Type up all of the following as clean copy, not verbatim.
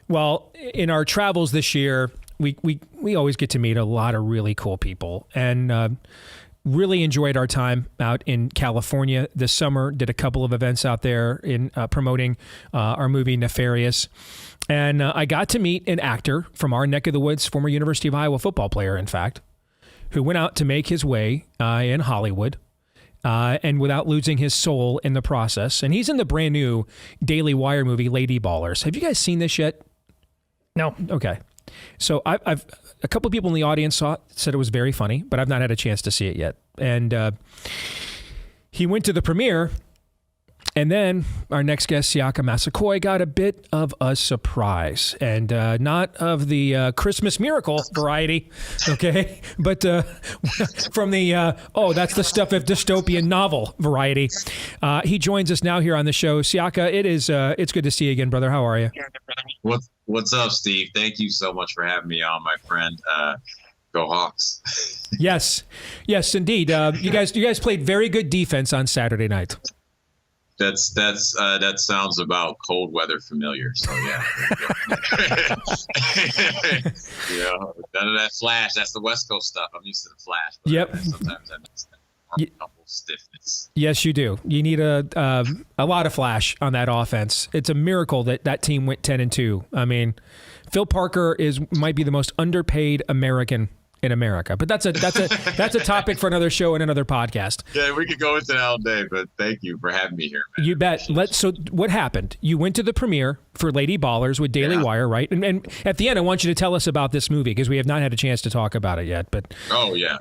Well, in our travels this year, we always get to meet a lot of really cool people, and really enjoyed our time out in California this summer. Did a couple of events out there in promoting our movie Nefarious. And I got to meet an actor from our neck of the woods, former University of Iowa football player, in fact, who went out to make his way in Hollywood and without losing his soul in the process. And he's in the brand new Daily Wire movie, Lady Ballers. Have you guys seen this yet? No. Okay. So I've a couple of people in the audience said it was very funny, but I've not had a chance to see it yet. And he went to the premiere, and then our next guest, Siaka Massaquoi, got a bit of a surprise, and not of the Christmas miracle variety, okay, but from the that's the stuff of dystopian novel variety. He joins us now here on the show. Siaka, it's good to see you again, brother. How are you? What's up, Steve? Thank you so much for having me on, my friend. Go Hawks. Yes, indeed. You guys played very good defense on Saturday night. That sounds about cold weather familiar. So yeah. None of that flash. That's the West Coast stuff. I'm used to the flash. But yep. Sometimes I miss that couple stiffness. Yes, you do. You need a lot of flash on that offense. It's a miracle that team went 10-2. I mean, Phil Parker might be the most underpaid American in America, but that's a topic for another show and another podcast. Yeah, we could go into that all day, but thank you for having me here, man. You bet. So what happened? You went to the premiere for Lady Ballers with Daily Wire, right? And at the end, I want you to tell us about this movie because we have not had a chance to talk about it yet. But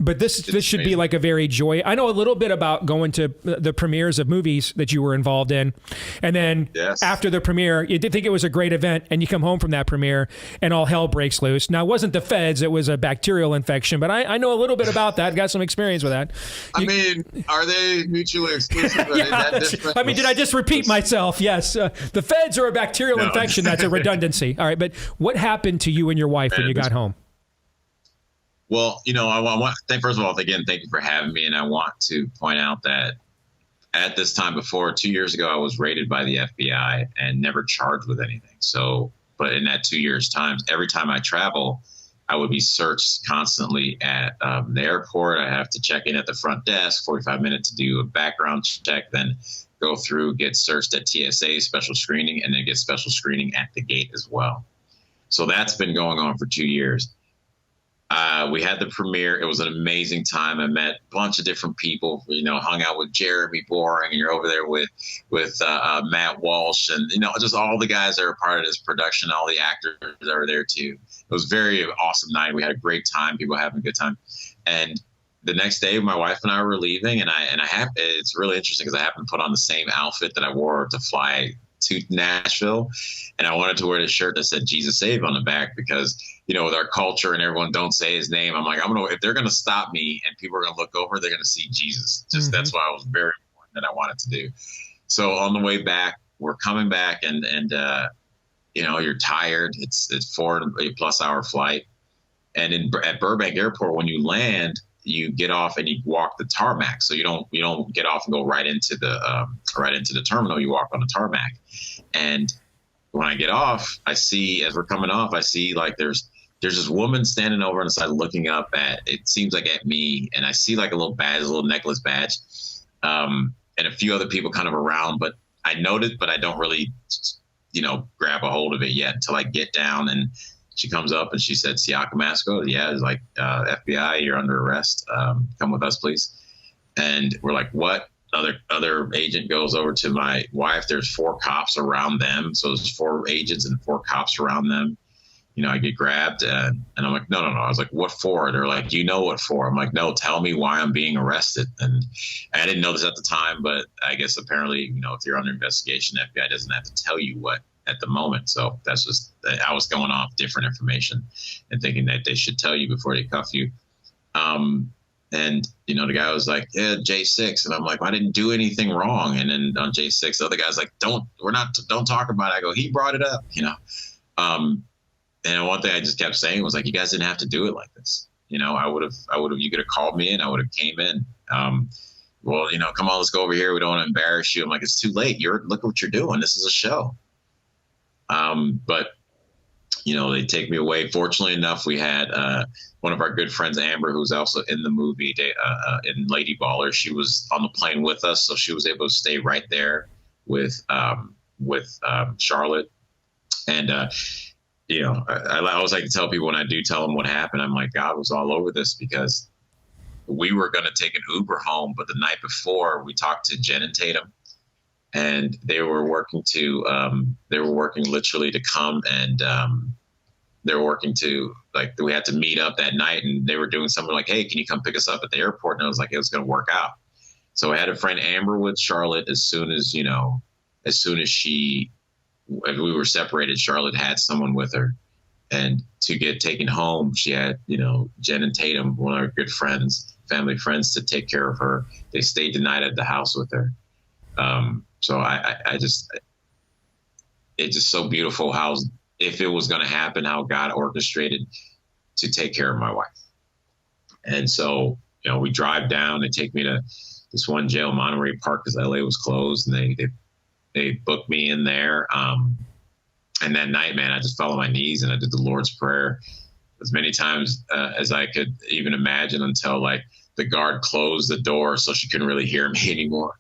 But this should be like a very joy. I know a little bit about going to the premieres of movies that you were involved in, and then after the premiere, you did think it was a great event, and you come home from that premiere, and all hell breaks loose. Now, it wasn't the feds; it was a bacterial infection. But I know a little bit about that. Got some experience with that. I mean, are they mutually exclusive? I mean, did I just repeat myself? Yes. The feds are a bacterial infection. That's a redundancy. All right. But what happened to you and your wife when you got home? Well, I want first of all, again, thank you for having me. And I want to point out that at this time before, 2 years ago, I was raided by the FBI and never charged with anything. So, but in that 2 years' time, every time I travel, I would be searched constantly at the airport. I have to check in at the front desk, 45 minutes to do a background check, then go through, get searched at TSA, special screening, and then get special screening at the gate as well. So that's been going on for 2 years. We had the premiere. It was an amazing time. I met a bunch of different people, hung out with Jeremy Boring, and you're over there with Matt Walsh, and, just all the guys that are part of this production, all the actors that are there too. It was a very awesome night. We had a great time. People having a good time. And the next day, my wife and I were leaving, and it's really interesting because I happened to put on the same outfit that I wore to fly to Nashville, and I wanted to wear this shirt that said "Jesus Save" on the back because, with our culture and everyone don't say his name, I'm like, if they're going to stop me and people are going to look over, they're going to see Jesus. That's why it was very important that I wanted to do. So on the way back, we're coming back, and you're tired. It's 4+ hour flight, and at Burbank Airport, when you land, you get off and you walk the tarmac. So you don't get off and go right into the terminal. You walk on the tarmac. And when I get off, I see, as we're coming off, I see like there's this woman standing over on the side looking up it seems like at me. And I see like a little necklace badge, and a few other people kind of around, but I noticed, but I don't really, grab a hold of it yet until I get down. And she comes up and she said, "Siaka Massaquoi." Yeah, it's like, FBI, you're under arrest. Come with us, please. And we're like, what? Other agent goes over to my wife. There's 4 cops around them. So there's 4 agents and 4 cops around them. I get grabbed and I'm like, no. I was like, what for? They're like, what for? I'm like, no, tell me why I'm being arrested. And I didn't know this at the time, but I guess apparently, if you're under investigation, the FBI doesn't have to tell you what at the moment. So that's just, I was going off different information and thinking that they should tell you before they cuff you. And, the guy was like, yeah, J6. And I'm like, well, I didn't do anything wrong. And then on J6, the other guy's like, don't talk about it. I go, he brought it up, and one thing I just kept saying was like, you guys didn't have to do it like this. I would have, you could have called me in. I would have came in. Well, come on, let's go over here. We don't want to embarrass you. I'm like, it's too late. Look what you're doing. This is a show. But they take me away. Fortunately enough, we had one of our good friends, Amber, who's also in the movie in Lady Baller. She was on the plane with us, so she was able to stay right there with Charlotte. And I always like to tell people when I do tell them what happened, I'm like, God was all over this, because we were going to take an Uber home, but the night before we talked to Jen and Tatum, and they were working literally to come, and they were working to, like, we had to meet up that night, and they were doing something like, hey, can you come pick us up at the airport? And I was like, it was going to work out. So I had a friend Amber with Charlotte. As soon as we were separated, Charlotte had someone with her, and to get taken home, she had, Jen and Tatum, one of our good friends, family friends, to take care of her. They stayed the night at the house with her. So it's just so beautiful how, if it was going to happen, how God orchestrated to take care of my wife. And so, we drive down, they take me to this one jail, Monterey Park, because LA was closed, and they booked me in there. And that night, man, I just fell on my knees and I did the Lord's Prayer as many times as I could even imagine, until, like, the guard closed the door so she couldn't really hear me anymore.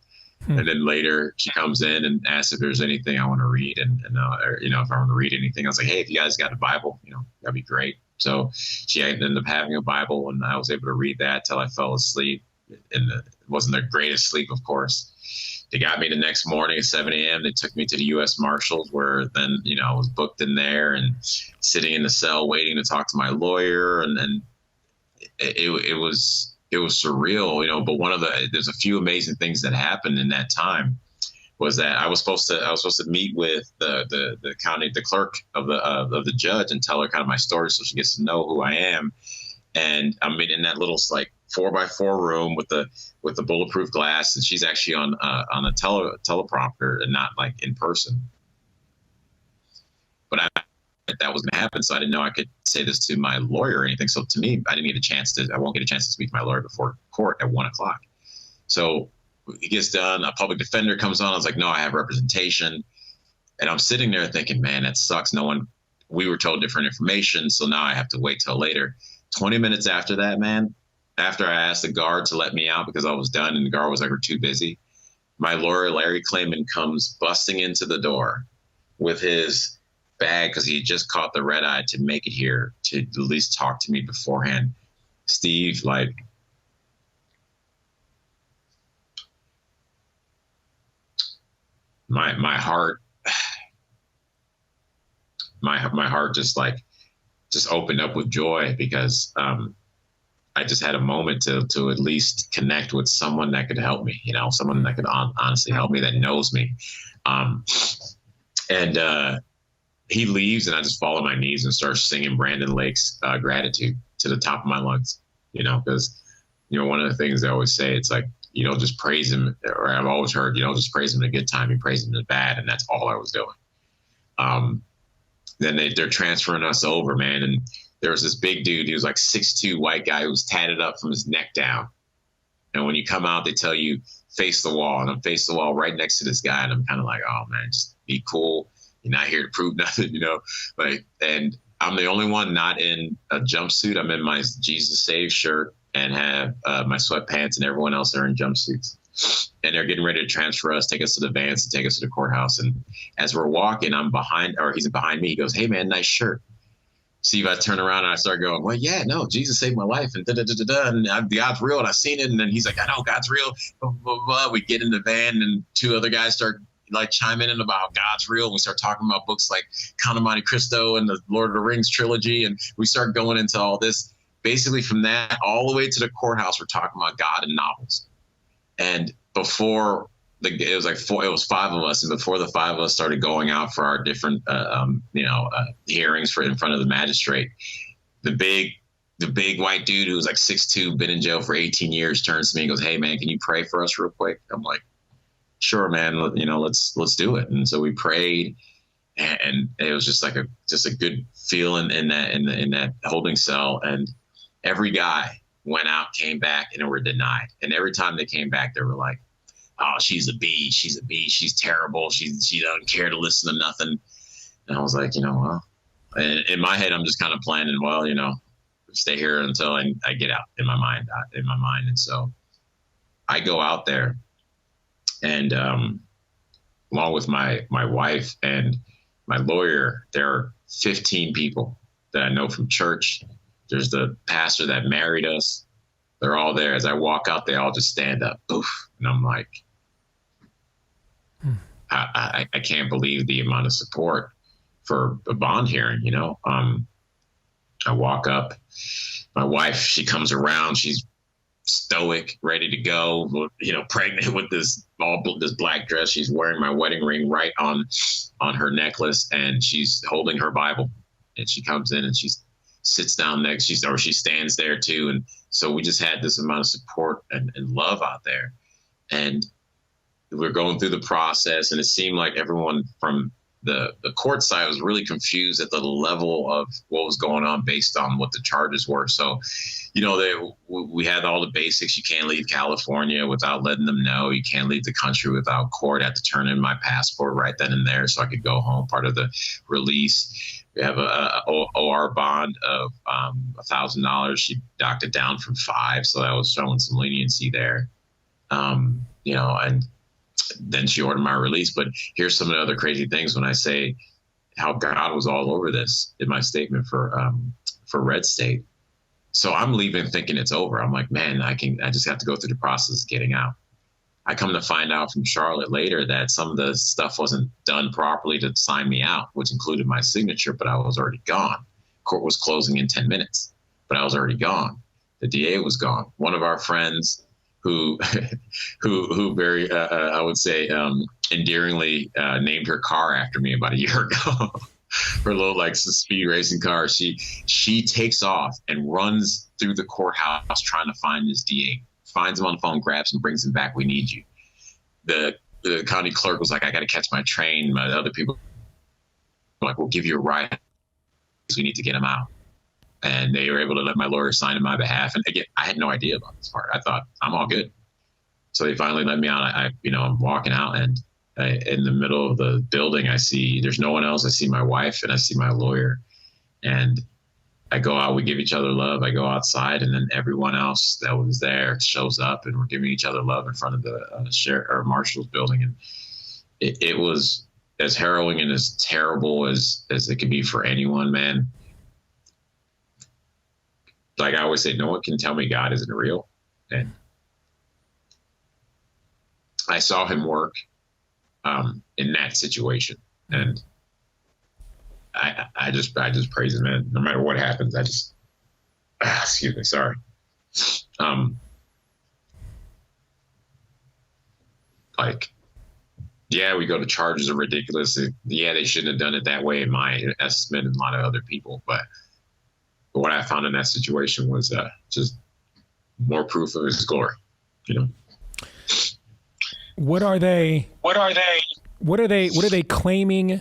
And then later she comes in and asks if there's anything I want to read. And if I want to read anything, I was like, hey, if you guys got a Bible, that'd be great. So she ended up having a Bible, and I was able to read that till I fell asleep. And it wasn't the greatest sleep, of course. They got me the next morning at 7 a.m. They took me to the U.S. Marshals, where then, I was booked in there and sitting in the cell waiting to talk to my lawyer. And then it was surreal, but there's a few amazing things that happened in that time. Was that I was supposed to meet with the clerk of the judge and tell her kind of my story, so she gets to know who I am. And I'm in that little, like, 4x4 room with the bulletproof glass, and she's actually on a teleprompter and not, like, in person. But that was going to happen, so I didn't know I could say this to my lawyer or anything. So to me, I won't get a chance to speak to my lawyer before court at 1:00. So it gets done. A public defender comes on. I was like, no, I have representation. And I'm sitting there thinking, man, that sucks. We were told different information, so now I have to wait till later. 20 minutes after that, man, after I asked the guard to let me out because I was done, and the guard was like, we're too busy, my lawyer, Larry Clayman, comes busting into the door with his bag, because he just caught the red eye, to make it here to at least talk to me beforehand. Steve, like, my heart just opened up with joy, because I just had a moment to at least connect with someone that could help me, someone that could honestly help me, that knows me. And he leaves, and I just fall on my knees and start singing Brandon Lake's Gratitude to the top of my lungs, because, one of the things they always say, it's like, you don't just praise him, or I've always heard, you don't just praise him in a good time, you praise him in a bad. And that's all I was doing. Then they're transferring us over, man. And there was this big dude. He was like 6'2" white guy who was tatted up from his neck down. And when you come out, they tell you, face the wall. And I'm face the wall right next to this guy. And I'm kind of like, oh, man, just be cool. You're not here to prove nothing, and I'm the only one not in a jumpsuit. I'm in my Jesus Save shirt and have my sweatpants, and everyone else are in jumpsuits. And they're getting ready to transfer us, take us to the vans, and take us to the courthouse. And as we're walking, he's behind me. He goes, hey, man, nice shirt. Steve, I turn around and I start going, well, yeah, no, Jesus saved my life, and and God's real, and I've seen it. And then he's like, I know God's real. Blah, blah, blah. We get in the van, and two other guys start like chiming in about God's real. And we start talking about books like Count of Monte Cristo and the Lord of the Rings trilogy. And we start going into all this. Basically from that all the way to the courthouse, we're talking about God and novels. And before it was 5 of us. And before the 5 of us started going out for our different, hearings in front of the magistrate, the big white dude who was like 6'2", been in jail for 18 years, turns to me and goes, hey man, can you pray for us real quick? I'm like, sure, man, let's do it. And so we prayed, and it was just like a good feeling in that holding cell. And every guy went out, came back, and were denied. And every time they came back, they were like, oh, she's a bee. She's terrible. She doesn't care to listen to nothing. And I was like, well, in my head, I'm just kind of planning, well, stay here until I get out in my mind. And so I go out there, and along with my wife and my lawyer, there are 15 people that I know from church. There's the pastor that married us. They're all there. As I walk out, they all just stand up. Oof. And I'm like, I can't believe the amount of support for a bond hearing, I walk up, my wife, she comes around, she's stoic, ready to go, pregnant with this black dress. She's wearing my wedding ring right on her necklace, and she's holding her Bible, and she comes in and she sits down next, she stands there too. And so we just had this amount of support and love out there. And we're going through the process, and it seemed like everyone from the court side was really confused at the level of what was going on based on what the charges were. So, we had all the basics. You can't leave California without letting them know. You can't leave the country without court. I had to turn in my passport right then and there so I could go home, part of the release. We have a OR bond of $1,000. She knocked it down from $5,000, so that was showing some leniency there. And then she ordered my release. But here's some of the other crazy things when I say how God was all over this in my statement for Red State. So I'm leaving thinking it's over. I'm like, man, I just have to go through the process of getting out. I come to find out from Charlotte later that some of the stuff wasn't done properly to sign me out, which included my signature, but I was already gone. Court was closing in 10 minutes, but I was already gone. The DA was gone. One of our friends who very, I would say, endearingly named her car after me about a year ago. Her little speed racing car. She takes off and runs through the courthouse trying to find this DA. Finds him on the phone, grabs him, brings him back. We need you. The county clerk was like, I got to catch my train. My other people were like, we'll give you a ride because we need to get him out. And they were able to let my lawyer sign on my behalf. And again, I had no idea about this part. I thought I'm all good. So they finally let me out. I'm walking out, and in the middle of the building, I see there's no one else. I see my wife and I see my lawyer, and I go out, we give each other love. I go outside, and then everyone else that was there shows up, and we're giving each other love in front of the sheriff or marshal's building. And it was as harrowing and as terrible as it could be for anyone, man. Like I always say, no one can tell me God isn't real. And I saw him work in that situation. And I just praise him, man. No matter what happens, excuse me, sorry. Yeah, we go to charges are ridiculous. Yeah, they shouldn't have done it that way in my estimate and a lot of other people. But what I found in that situation was just more proof of his glory, What are they claiming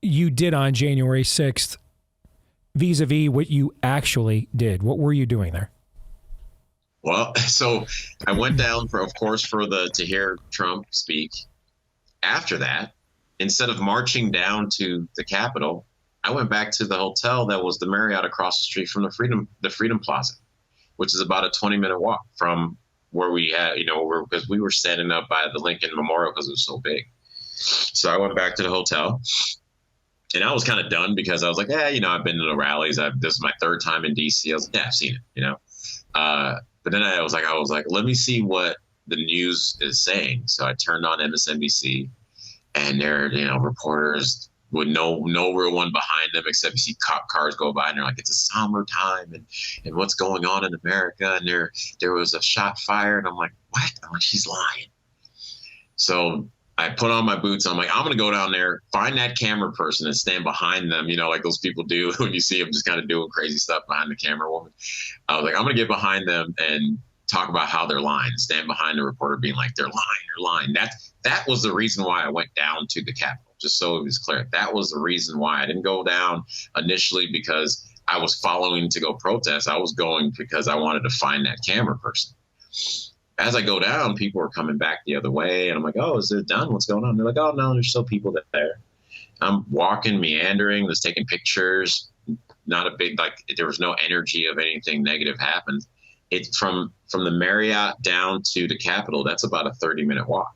you did on January 6th vis-a-vis what you actually did? What were you doing there? Well, so I went down to hear Trump speak. After that, instead of marching down to the Capitol, I went back to the hotel that was the Marriott across the street from the Freedom Plaza, which is about a 20-minute walk from where we had, because we were standing up by the Lincoln Memorial because it was so big. So I went back to the hotel, and I was kind of done because I was like, I've been to the rallies. This is my third time in DC. I was like, I've seen it, But then I was like, let me see what the news is saying. So I turned on MSNBC, and there, reporters with no real one behind them, except you see cop cars go by, and they're like, it's a somber time, and what's going on in America, and there was a shot fired, and I'm like, what? I'm like, she's lying. So I put on my boots. I'm like, I'm going to go down there, find that camera person and stand behind them, like those people do when you see them just kind of doing crazy stuff behind the camera woman. I was like, I'm going to get behind them and talk about how they're lying, stand behind the reporter being like, they're lying. That was the reason why I went down to the Capitol, just so it was clear. That was the reason why I didn't go down initially because I was following to go protest. I was going because I wanted to find that camera person. As I go down, people are coming back the other way, and I'm like, oh, is it done? What's going on? They're like, oh, no, there's still people there. I'm walking, meandering, was taking pictures. Not a big, like, there was no energy of anything negative happened. It's from the Marriott down to the Capitol. That's about a 30-minute walk.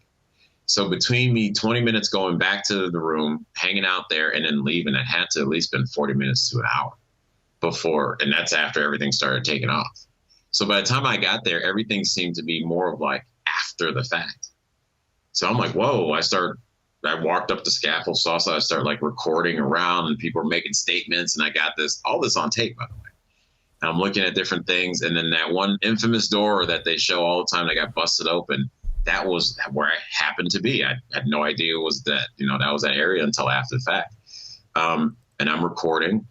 So between me, 20 minutes going back to the room, hanging out there, and then leaving, it had to at least been 40 minutes to an hour before. And that's after everything started taking off. So by the time I got there, everything seemed to be more of like after the fact. So I'm like, whoa, I walked up the scaffold, so I started like recording around, and people were making statements, and I got all this on tape, by the way. And I'm looking at different things, and then that one infamous door that they show all the time that got busted open, that was where I happened to be. I had no idea it was that, that was that area until after the fact. And I'm recording,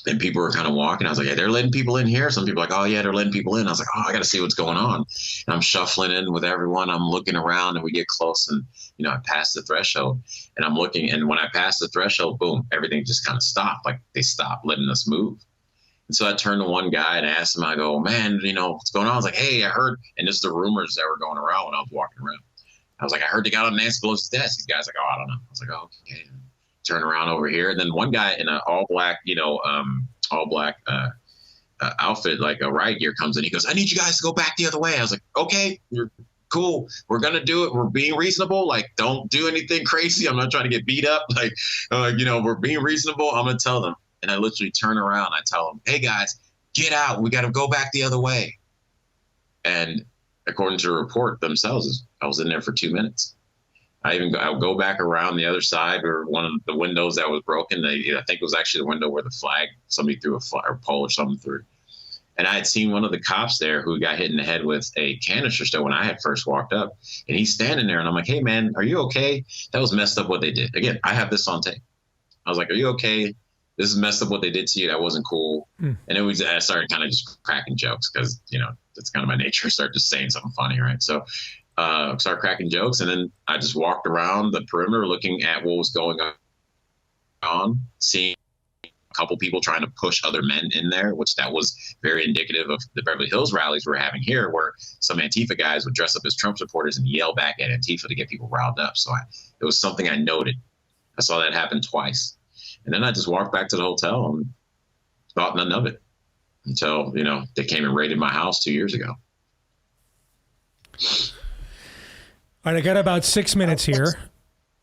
and people were kind of walking. I was like, hey, they're letting people in here. Some people are like, oh yeah, they're letting people in. I was like, oh, I got to see what's going on. And I'm shuffling in with everyone. I'm looking around, and we get close, and, I passed the threshold, and I'm looking. And when I passed the threshold, boom, everything just kind of stopped. Like they stopped letting us move. And so I turned to one guy and asked him, I go, man, what's going on? I was like, hey, I heard, and this is the rumors that were going around when I was walking around. I was like, I heard they got on Nancy Pelosi's desk. These guys like, oh, I don't know. I was like, oh, okay. Turn around over here. And then one guy in an all black outfit, like a riot gear, comes in. He goes, I need you guys to go back the other way. I was like, okay, you're cool. We're going to do it. We're being reasonable. Like, don't do anything crazy. I'm not trying to get beat up. Like, we're being reasonable. I'm going to tell them. And I literally turn around. I tell them, hey guys, get out. We got to go back the other way. And according to the report themselves, I was in there for 2 minutes. I'll go back around the other side where one of the windows that was broken. I think it was actually the window where the flag, somebody threw a flag or pole or something through. And I had seen one of the cops there who got hit in the head with a canister stove when I had first walked up. And he's standing there, and I'm like, hey man, are you okay? That was messed up what they did. Again, I have this on tape. I was like, are you okay? This is messed up what they did to you. That wasn't cool. And I started kind of just cracking jokes because, that's kind of my nature. I started just saying something funny, right? So started cracking jokes, and then I just walked around the perimeter looking at what was going on, seeing a couple people trying to push other men in there, which that was very indicative of the Beverly Hills rallies we're having here, where some Antifa guys would dress up as Trump supporters and yell back at Antifa to get people riled up. So it was something I noted. I saw that happen twice. And then I just walked back to the hotel and thought none of it until, they came and raided my house 2 years ago. All right, I got about 6 minutes here.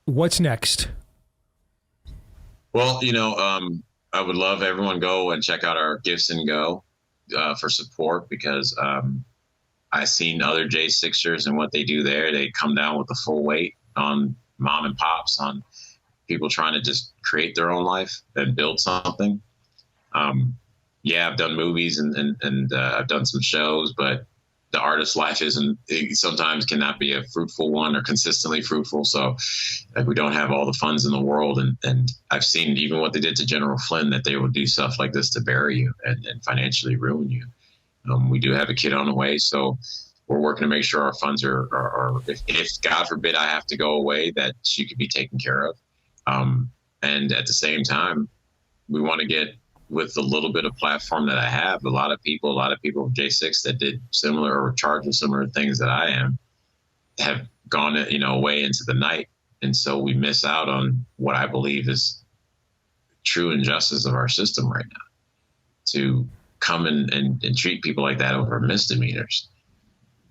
What's next? Well, I would love everyone go and check out our Gifts and Go for support, because I've seen other J6ers and what they do there. They come down with the full weight on mom and pops, on people trying to just create their own life and build something. I've done movies and I've done some shows, but the artist's life sometimes cannot be a fruitful one or consistently fruitful. So we don't have all the funds in the world. And I've seen even what they did to General Flynn, that they will do stuff like this to bury you and financially ruin you. We do have a kid on the way, so we're working to make sure our funds are if God forbid I have to go away, that she could be taken care of. And at the same time, we want to get, with the little bit of platform that I have, a lot of people with J6 that did similar or charged with similar things that I am have gone, away into the night. And so we miss out on what I believe is true injustice of our system right now, to come and treat people like that over misdemeanors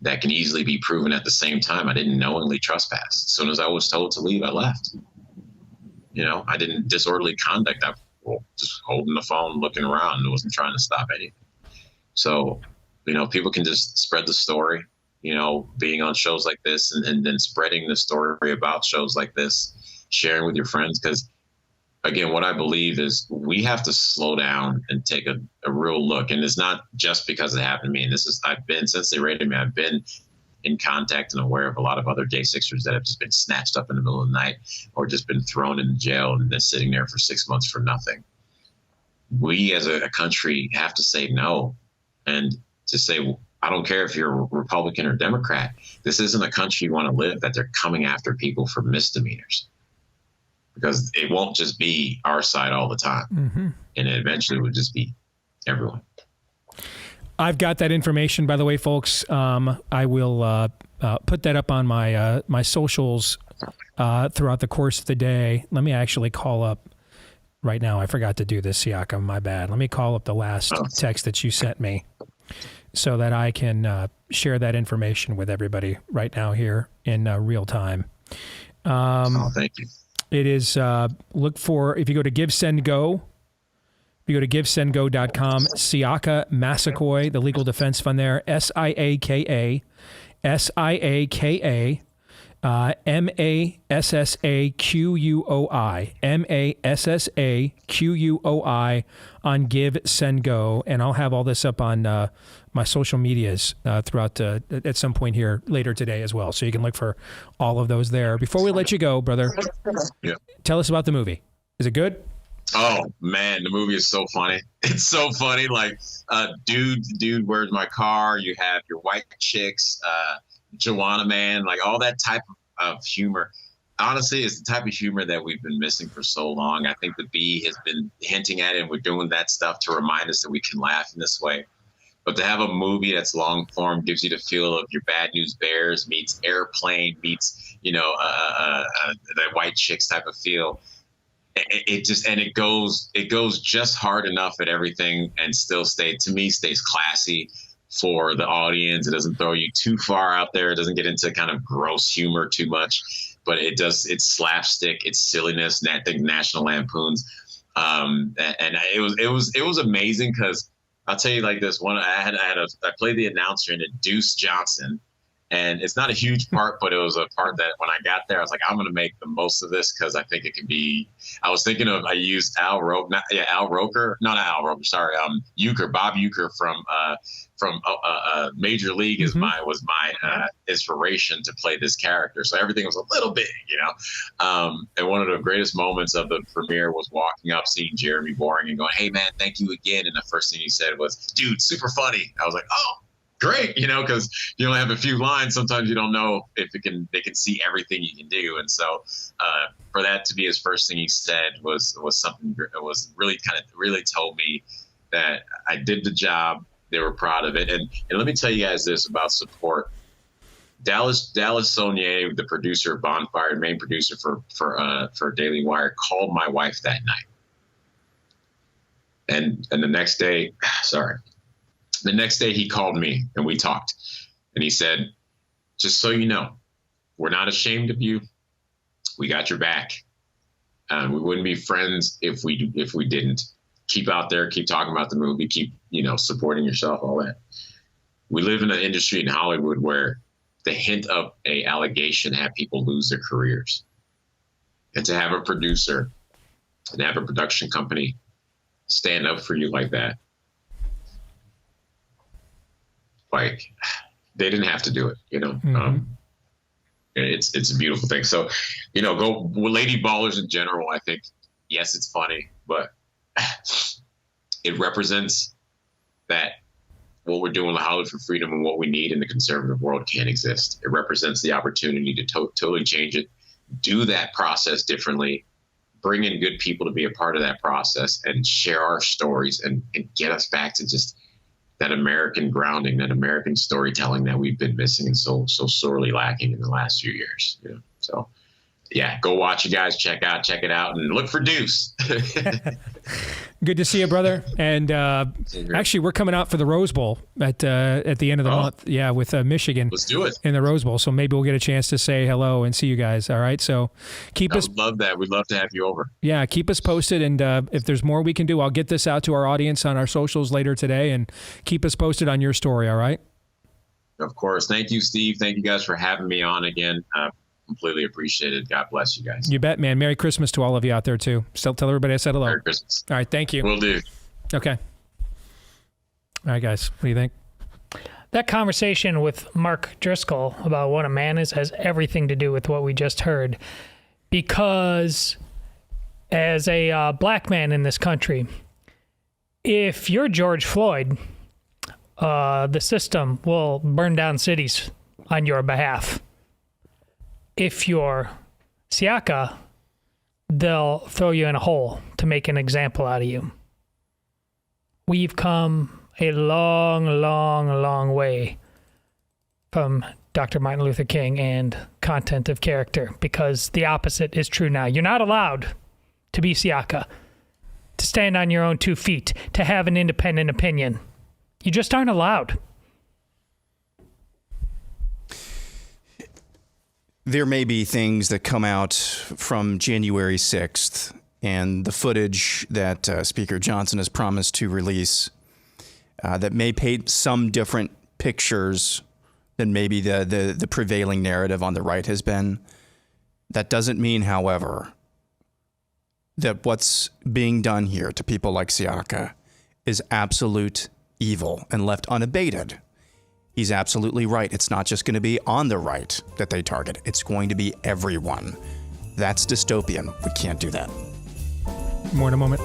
that can easily be proven at the same time. I didn't knowingly trespass. As soon as I was told to leave, I left. I didn't disorderly conduct. I just holding the phone, looking around, and wasn't trying to stop anything. So, people can just spread the story, being on shows like this and then spreading the story about shows like this, sharing with your friends. Because, again, what I believe is we have to slow down and take a real look. And it's not just because it happened to me. And since they raided me, I've been in contact and aware of a lot of other J6ers that have just been snatched up in the middle of the night or just been thrown in jail and then sitting there for 6 months for nothing. We as a country have to say no, and to say, I don't care if you're a Republican or Democrat, this isn't a country you want to live, that they're coming after people for misdemeanors, because it won't just be our side all the time. Mm-hmm. And it eventually would just be everyone. I've got that information, by the way, folks. I will put that up on my my socials throughout the course of the day. Let me actually call up right now. I forgot to do this, Siaka. My bad. Let me call up the last text that you sent me so that I can share that information with everybody right now here in real time. Thank you. It is, look for, if you go to Give, Send, Go, if you go to givesendgo.com, Siaka Massaquoi, the Legal Defense Fund there, Siaka, Siaka, Massaquoi, Massaquoi on Give, Send, Go. And I'll have all this up on my social medias throughout at some point here later today as well. So you can look for all of those there. Before we let you go, brother, tell us about the movie. Is it good? Oh man, the movie is so funny. It's so funny. Like, dude, where's my car? You have your white chicks, Joanna Man, like all that type of humor. Honestly, it's the type of humor that we've been missing for so long. I think the Bee has been hinting at it, and we're doing that stuff to remind us that we can laugh in this way. But to have a movie that's long form gives you the feel of your Bad News Bears meets Airplane meets, the white chicks type of feel. It goes just hard enough at everything and still stays classy for the audience. It doesn't throw you too far out there. It doesn't get into kind of gross humor too much, but it's slapstick, it's silliness, and I think National Lampoons. And it was amazing because I'll tell you like this one, I played the announcer in it, Deuce Johnson. And it's not a huge part, but it was a part that when I got there, I was like, I'm going to make the most of this because I think it can be. I was thinking of, I used Bob Uecker from Major League was my inspiration to play this character. So everything was a little big, And one of the greatest moments of the premiere was walking up, seeing Jeremy Boring and going, "Hey man, thank you again." And the first thing he said was, "Dude, super funny." I was like, "Oh, great," because you only have a few lines. Sometimes you don't know if they can see everything you can do. And so for that to be his first thing he said was something. It was really told me that I did the job. They were proud of it. And let me tell you guys this about support. Dallas Saunier, the producer of Bonfire, main producer for Daily Wire, called my wife that night. And the next day, the next day he called me and we talked, and he said, "Just so you know, we're not ashamed of you. We got your back. We wouldn't be friends if we didn't. Keep out there, keep talking about the movie, keep, supporting yourself, all that. We live in an industry in Hollywood where the hint of a allegation have people lose their careers. And to have a producer and have a production company stand up for you like that, like they didn't have to do it, it's a beautiful thing. So, go Lady Ballers in general. I think, yes, it's funny, but it represents that what we're doing with Hollywood for Freedom and what we need in the conservative world can't exist. It represents the opportunity to totally change it, do that process differently, bring in good people to be a part of that process and share our stories and get us back to just that American grounding, that American storytelling that we've been missing and so sorely lacking in the last few years. So yeah, go watch it, guys. Check it out and look for Deace. Good to see you, brother. And actually, we're coming out for the Rose Bowl at the end of the month. Yeah, with Michigan. Let's do it in the Rose Bowl. So maybe we'll get a chance to say hello and see you guys. All right. So I would love that. We'd love to have you over. Yeah, keep us posted. And if there's more we can do, I'll get this out to our audience on our socials later today, and keep us posted on your story. All right. Of course. Thank you, Steve. Thank you guys for having me on again. Completely appreciated. God bless you guys. You bet, man. Merry Christmas to all of you out there too. Still tell everybody I said hello. Merry Christmas. All right. Thank you. Will do. Okay. All right, guys. What do you think? That conversation with Mark Driscoll about what a man is has everything to do with what we just heard. Because as a black man in this country, if you're George Floyd, the system will burn down cities on your behalf. If you're Siaka, they'll throw you in a hole to make an example out of you. We've come a long, long, long way from Dr. Martin Luther King and content of character, because the opposite is true now. You're not allowed to be Siaka, to stand on your own 2 feet, to have an independent opinion. You just aren't allowed. There may be things that come out from January 6th and the footage that Speaker Johnson has promised to release that may paint some different pictures than maybe the prevailing narrative on the right has been. That doesn't mean, however, that what's being done here to people like Siaka is absolute evil and left unabated. He's absolutely right. It's not just going to be on the right that they target. It's going to be everyone. That's dystopian. We can't do that. More in a moment.